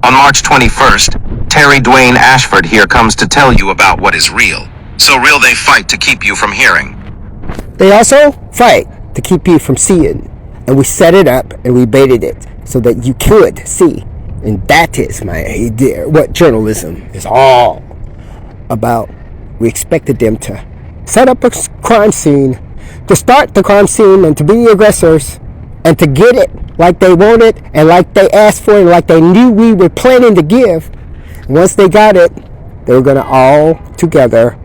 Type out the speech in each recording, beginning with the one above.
On March 21st, Terry Dwayne Ashford here comes to tell you about what is real. So real they fight to keep you from hearing. They also fight to keep you from seeing. And we set it up and we baited it so that you could see. And that is my idea, what journalism is all about. We expected them to set up a crime scene, to start the crime scene and to be the aggressors, and to get it like they wanted and like they asked for and like they knew we were planning to give. And once they got it, they were going to all together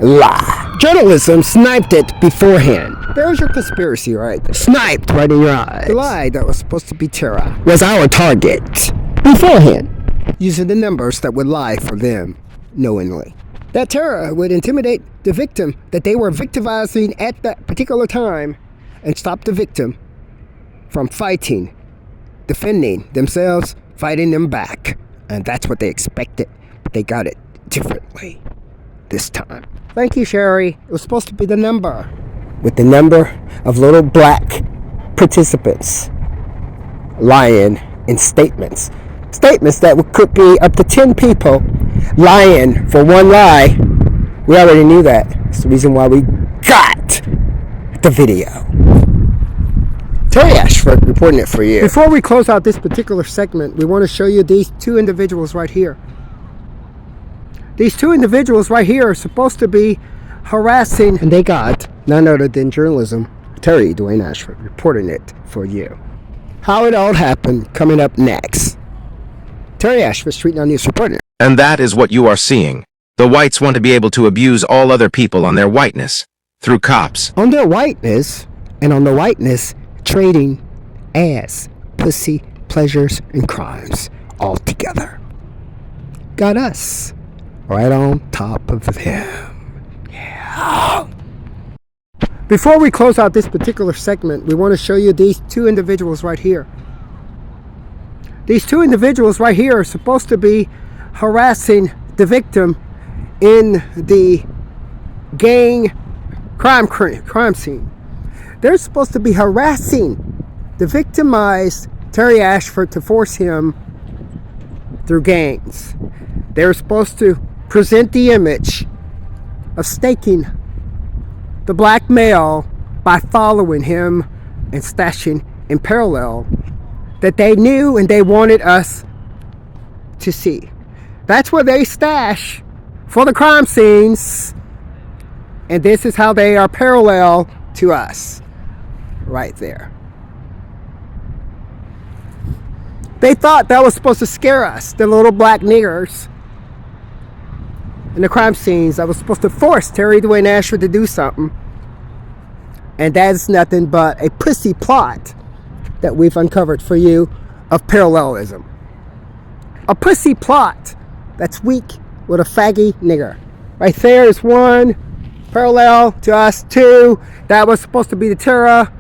lie. Journalism sniped it beforehand. There's your conspiracy right there. Sniped right in your eyes. The lie that was supposed to be terror was our target beforehand, using the numbers that would lie for them knowingly. That terror would intimidate the victim that they were victimizing at that particular time and stop the victim from fighting, defending themselves, fighting them back. And that's what they expected, but they got it differently this time. Thank you, Sherry. It was supposed to be the number. With the number of little black participants lying in statements. Statements that could be up to 10 people lying for one lie. We already knew that. It's the reason why we got the video. Terry Ashford reporting it for you. Before we close out this particular segment, we want to show you these two individuals right here. These two individuals right here are supposed to be harassing, and they got none other than journalism. Terry Dwayne Ashford reporting it for you. How it all happened coming up next. Terry Ashford, Street Now News reporting. And that is what you are seeing. The whites want to be able to abuse all other people on their whiteness through cops. On their whiteness, and on the whiteness, trading ass, pussy, pleasures, and crimes all together. Got us right on top of them. Yeah. Before we close out this particular segment, we want to show you these two individuals right here. These two individuals right here are supposed to be harassing the victim in the gang crime scene. They're supposed to be harassing the victimized Terry Ashford to force him through gangs. They're supposed to present the image of staking the black male by following him and stashing in parallel that they knew and they wanted us to see. That's where they stash for the crime scenes, and this is how they are parallel to us right there. They thought that was supposed to scare us, the little black niggers in the crime scenes that was supposed to force Terry Dwayne Ashford to do something. And that is nothing but a pussy plot that we've uncovered for you of parallelism. A pussy plot that's weak with a faggy nigger. Right there is one parallel to us. Two, that was supposed to be the terror,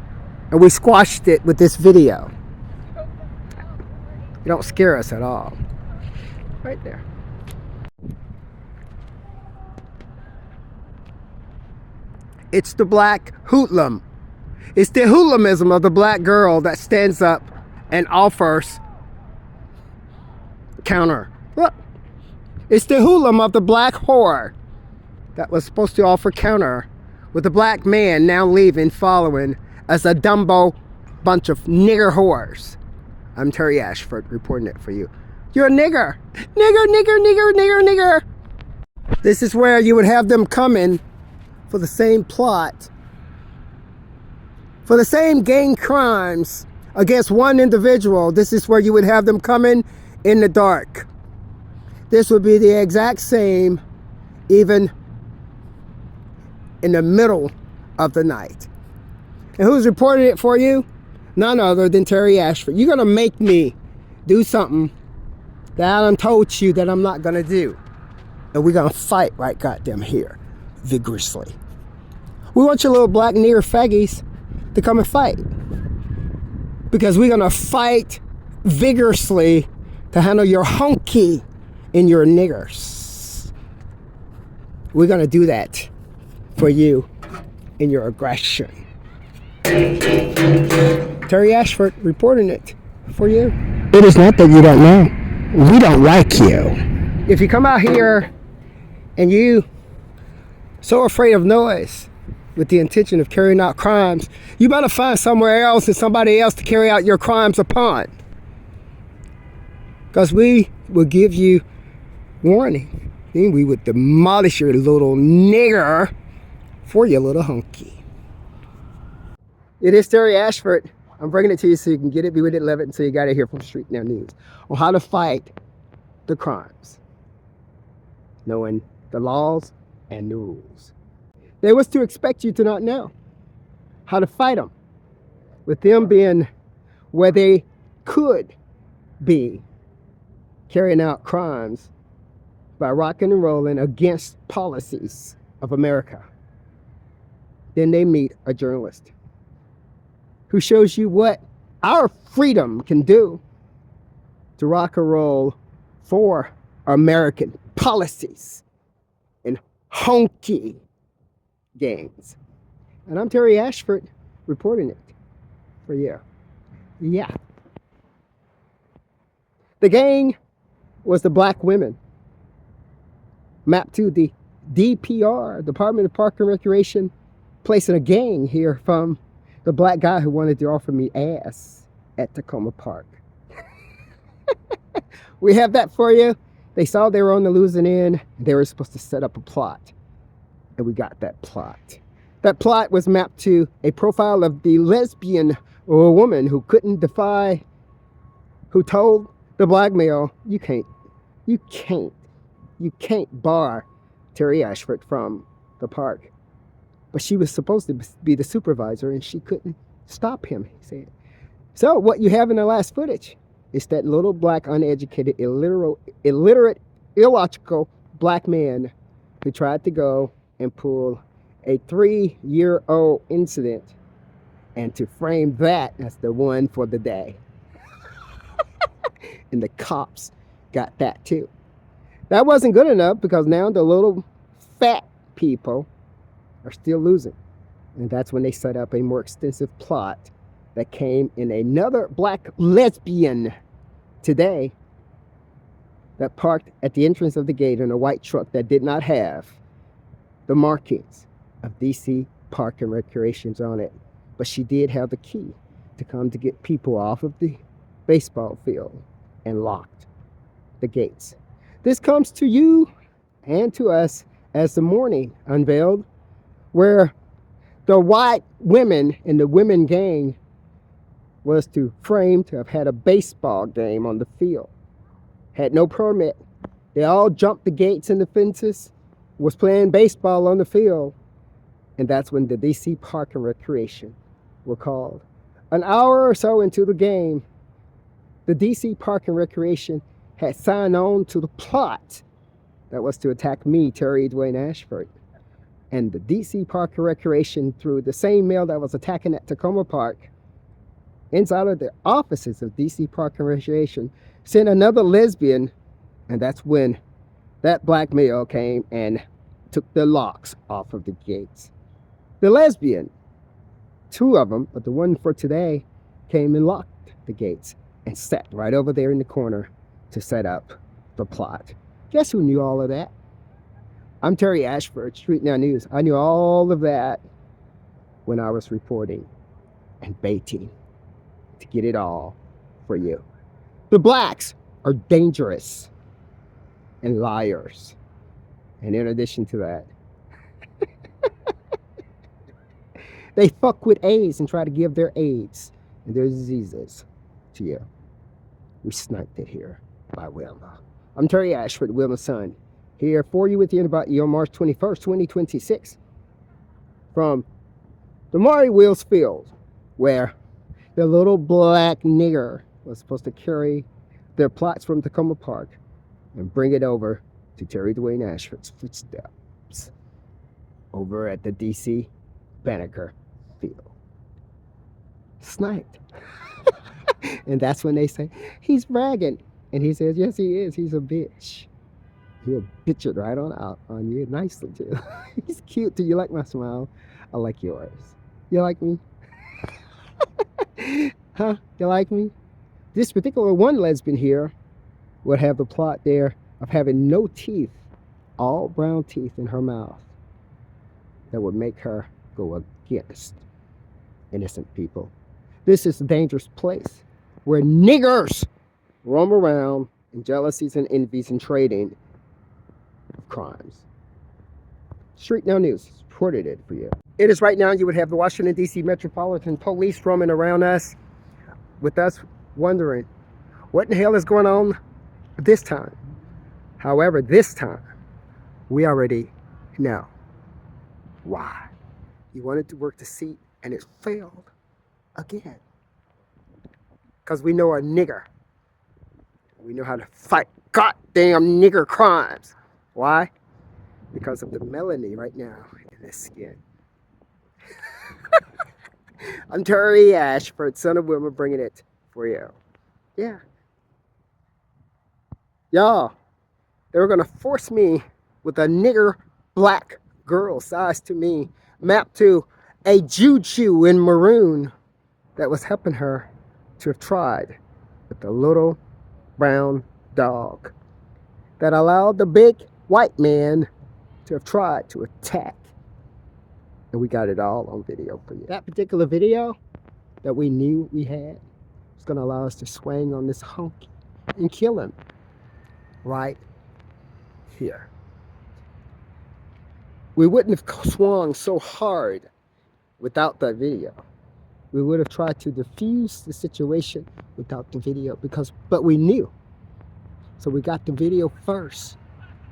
and we squashed it with this video. You don't scare us at all. Right there. It's the black hoodlum. It's the hoodlumism of the black girl that stands up and offers counter. Look. It's the hoodlum of the black whore that was supposed to offer counter with the black man now leaving, following as a Dumbo bunch of nigger whores. I'm Terry Ashford reporting it for you. You're a nigger. Nigger, nigger, nigger, nigger, nigger. This is where you would have them coming for the same plot, for the same gang crimes against one individual. This is where you would have them coming in the dark. This would be the exact same, even in the middle of the night. And who's reporting it for you? None other than Terry Ashford. You're gonna make me do something that I done told you that I'm not gonna do. And we're gonna fight right goddamn here, vigorously. We want your little black nigger faggies to come and fight. Because we're gonna fight vigorously to handle your honky and your niggers. We're gonna do that for you in your aggression. Terry Ashford reporting it for you. It is not that you don't know. We don't like you. If you come out here and you so afraid of noise with the intention of carrying out crimes, you better find somewhere else and somebody else to carry out your crimes upon. Because we will give you warning. Then we would demolish your little nigger for your little hunky. It is Terry Ashford. I'm bringing it to you so you can get it, be with it, love it, and so you got to hear from Street Now News on how to fight the crimes, knowing the laws and the rules. They was to expect you to not know how to fight them, with them being where they could be carrying out crimes by rocking and rolling against policies of America. Then they meet a journalist who shows you what our freedom can do to rock and roll for American policies and honky gangs. And I'm Terry Ashford reporting it for you. Yeah. The gang was the black women mapped to the DPR, Department of Park and Recreation, placing a gang here from the black guy who wanted to offer me ass at Tacoma Park. We have that for you. They saw they were on the losing end. They were supposed to set up a plot. And we got that plot. That plot was mapped to a profile of the lesbian or a woman who couldn't defy, who told the black male, you can't bar Terry Ashford from the park. But she was supposed to be the supervisor and she couldn't stop him, he said. So what you have in the last footage is that little black, uneducated, illiterate, illogical black man who tried to go and pull a 3-year-old incident and to frame that as the one for the day. And the cops got that too. That wasn't good enough because now the little fat people are still losing. And that's when they set up a more extensive plot that came in another black lesbian today that parked at the entrance of the gate in a white truck that did not have the markings of DC Park and Recreations on it. But she did have the key to come to get people off of the baseball field and locked the gates. This comes to you and to us as the morning unveiled, where the white women in the women gang was to frame to have had a baseball game on the field. Had no permit. They all jumped the gates and the fences, was playing baseball on the field. And that's when the DC Park and Recreation were called. An hour or so into the game, the DC Park and Recreation had signed on to the plot that was to attack me, Terry Dwayne Ashford. And the DC Park and Recreation, through the same male that was attacking at Tacoma Park, inside of the offices of DC Park and Recreation, sent another lesbian, and that's when that black male came and took the locks off of the gates. The lesbian, 2 of them, but the one for today, came and locked the gates and sat right over there in the corner to set up the plot. Guess who knew all of that? I'm Terry Ashford, Street Now News. I knew all of that when I was reporting and baiting to get it all for you. The blacks are dangerous and liars. And in addition to that, they fuck with AIDS and try to give their AIDS and their diseases to you. We sniped it here by Wilma. I'm Terry Ashford, Wilma's son, here for you with you about on March 21st, 2026, from the Maury Wheels Field, where the little black nigger was supposed to carry their plots from Tacoma Park and bring it over to Terry Dwayne Ashford's footsteps over at the DC Banneker Field. Sniped. And that's when they say, he's bragging. And he says, yes, he is. He's a bitch. He'll bitch it right on out on you nicely, too. He's cute, too. You like my smile? I like yours. You like me? Huh? You like me? This particular one lesbian here would have the plot there of having no teeth, all brown teeth in her mouth, that would make her go against innocent people. This is a dangerous place where niggers roam around in jealousies and envies and trading of crimes. Street Now News reported it for you. It is right now you would have the Washington, D.C. Metropolitan Police roaming around us, with us wondering what in the hell is going on this time. However, this time, we already know why. You wanted to work the seat and it failed again. Because we know a nigger. We know how to fight goddamn nigger crimes. Why? Because of the melanin right now in this skin. I'm Terry Ashford, son of Wilma, bringing it for you. Yeah. Y'all, they were going to force me with a nigger black girl size to me, mapped to a juju in maroon that was helping her to have tried with the little brown dog that allowed the big white man to have tried to attack. And we got it all on video for you. That particular video that we knew we had was going to allow us to swing on this hunky and kill him right here. We wouldn't have swung so hard without that video. We would have tried to diffuse the situation without the video, but we knew. So we got the video first,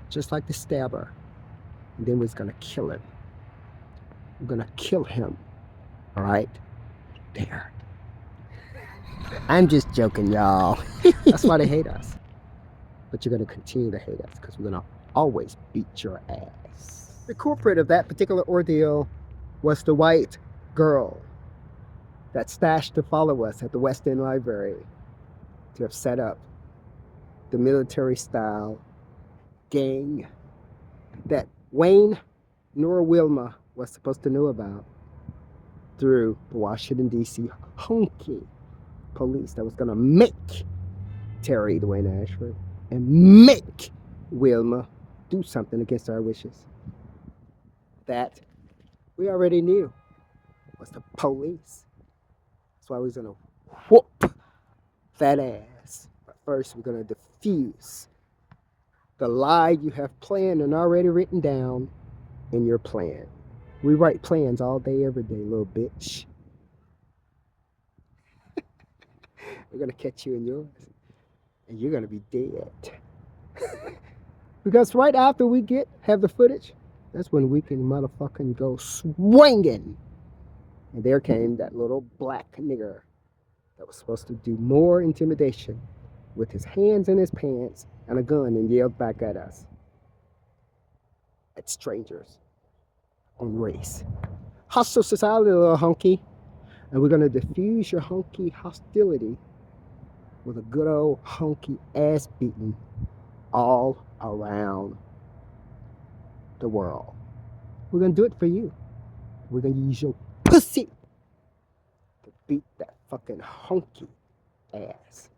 just like the stabber. And then we was gonna kill him. We're gonna kill him right there. I'm just joking, y'all. That's why they hate us. But you're gonna continue to hate us because we're gonna always beat your ass. The culprit of that particular ordeal was the white girl that stashed to follow us at the West End Library to have set up the military-style gang that Wayne nor Wilma was supposed to know about through the Washington, D.C. hunky police that was going to make Terry Dwayne Ashford and make Wilma do something against our wishes. That we already knew was the police. That's why we was going to whoop that ass. But first, we're going to diffuse the lie you have planned and already written down in your plan. We write plans all day, every day, little bitch. We're going to catch you in yours. And you're going to be dead. Because right after we have the footage, that's when we can motherfucking go swinging. And there came that little black nigger that was supposed to do more intimidation with his hands in his pants and a gun and yelled back at us. At strangers on race. Hostile society, little hunky. And we're going to diffuse your hunky hostility with a good old hunky ass beating all around the world. We're going to do it for you. We're going to use your pussy to beat that fucking hunky ass.